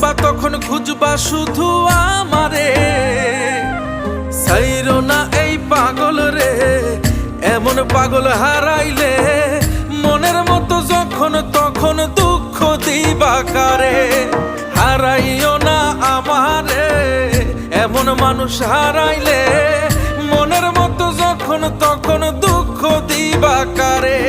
থাকবা তখন খুঁজবা শুধু আমারে। সাইরো না এই পাগল রে, এমন পাগল হারাইলে মনের মতো যখন তখন দুঃখ দিবা কারে। হারাইও না আমারে, এমন মানুষ হারাইলে মনের মতো যখন তখন দুঃখ দিবা কারে।